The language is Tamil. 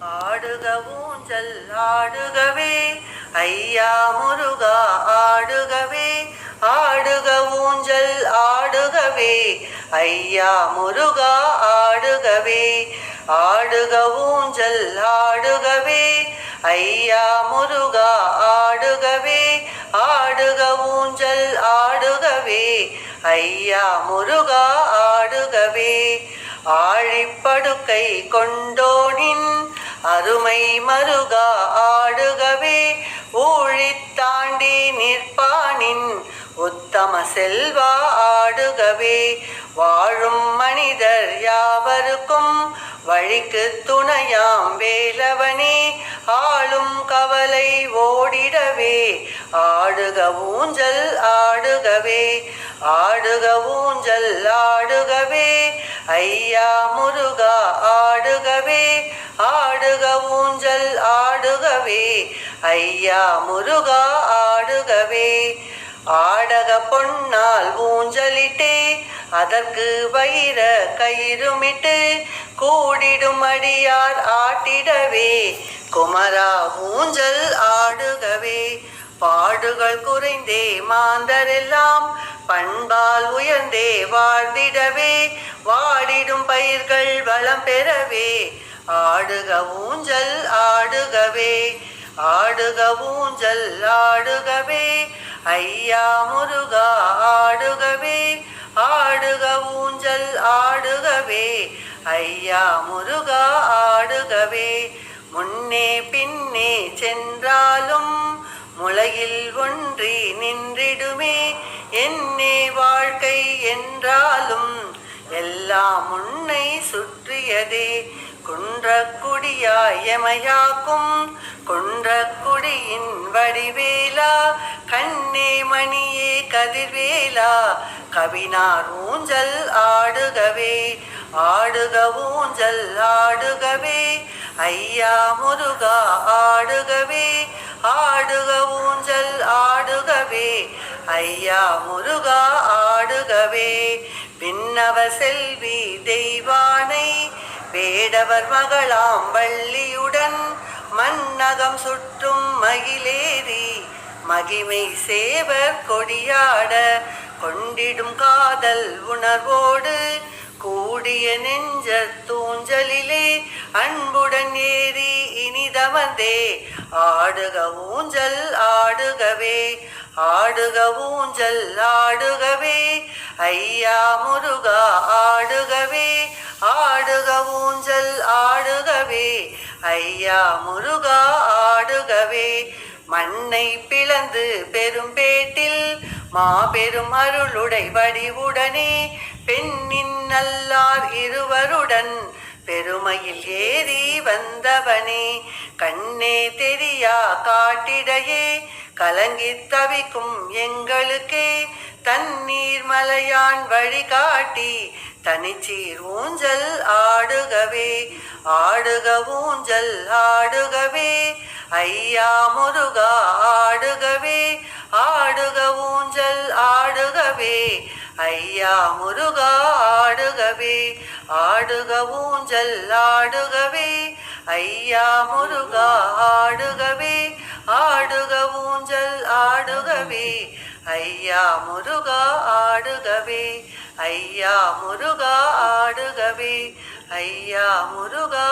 ஆடுக ஊஞ்சல் ஆடுகவே ஐயா முருகா ஆடுகவே ஆடுக ஊஞ்சல் ஆடுகவே ஐயா முருகா ஆடுகவே ஆடுக ஊஞ்சல் ஆடுகவே ஐயா முருகா ஆடுகவே ஆடுக ஊஞ்சல் ஆடுகவே ஐயா முருகா ஆடுகவே ஆழிப்படுக்கை கொண்டோனின் அருமை மருகா ஆடுகவே ஊழித் தாண்டி நிற்பானின் உத்தம செல்வா ஆடுகவே வாழும் மனிதர் யாவருக்கும் வழிக்கு துணையாம் வேலவனே ஆளும் கவலை ஓடிடவே ஆடுக ஊஞ்சல் ஆடுகவே ஆடுக ஊஞ்சல் ஆடுகவே ஐயா முருகா ஆடுகவே ஆடுக ஊஞ்சல் ஆடுகவே ஐயா முருகா ஆடுகவே ஆடக பொன்னால் ஊஞ்சலிட்டே அதற்கு வைர கயிறுமிட்டு கூடிடும் அடியார் ஆட்டிடவே குமரா ஊஞ்சல் ஆடுகவே பாடுகள் குறைந்தே மாந்தரெல்லாம் பண்பால் உயர்ந்தே வாழ்ந்திடவே வாடிடும் பயிர்கள் வளம் பெறவே ஆடுக ஊஞ்சல் ஆடுகவே ஆடுக ஊஞ்சல் ஆடுகவே ஐயா முருகா ஆடுகவே ஆடுக ஊஞ்சல் ஆடுகவே ஐயா முருகா ஆடுகவே முன்னே பின்னே சென்றாலும் முளையில் ஒன்றி நின்றிடுமே என்னே வாழ்க்கை என்றாலும் எல்லாம் முன்னை சுற்றியதே குன்றக்குடியாய் எமையாக்கும் குன்றக்குடியின் வடிவேலா கண்ணே மணியே கதிர்வேலா கவினார் ஊஞ்சல் ஆடுகவே ஆடுக ஊஞ்சல் ஆடுகவே ஐயா முருகா ஆடுகவே ஆடுக ஊஞ்சல் ஆடுகவே ஐயா முருகா ஆடுகவே விண்ணவ செல்வி தெய்வானை வேடவர் மகளாம் வள்ளியுடன் மன்னகம் சுற்றும் மகிழேறி மகிமை சேவர் கொடியாட கொண்டிடும் காதல் உணர்வோடு கூடிய நெஞ்ச தூஞ்சலிலே அன்புடன் ஏறி இனிதமர்ந்தே ஆடுக ஊஞ்சல் ஆடுகவே ஆடுக ஊஞ்சல் ஆடுகவே ஐயா முருகா ஆடுகவே ஆடுக ஊஞ்சல் ஆடுகவே ஐயா முருகா ஆடுகவே மண்ணை பிளந்து பெரும்பேட்டில் மாபெரும் அருளுடை வடிவுடனே பெண்ணின் நல்லார் இருவருடன் பெருமையில் ஏறி வந்தவனே கண்ணே தெரியா காட்டிடையே கலங்கி தவிக்கும் எங்களுக்கே தண்ணீர் மலையான் வழிகாட்டி தனிச்சீர் ஊஞ்சல் ஆடுகவே ஆடுக ஊஞ்சல் ஆடுகவே ஐயா முருகா ஆடுகவே ஆடுக ஊஞ்சல் ஆடுகவே ஐயா முருகா ஆடுகவே ஆடுக ஊஞ்சல் ஆடுகவே ஐயா முருகா ஆடுகவே ஆடுக ஊஞ்சல் ஆடுகவே ஐயா முருகா ஆடுகவே ஐயா முருகா ஆடுகவே ஐயா முருகா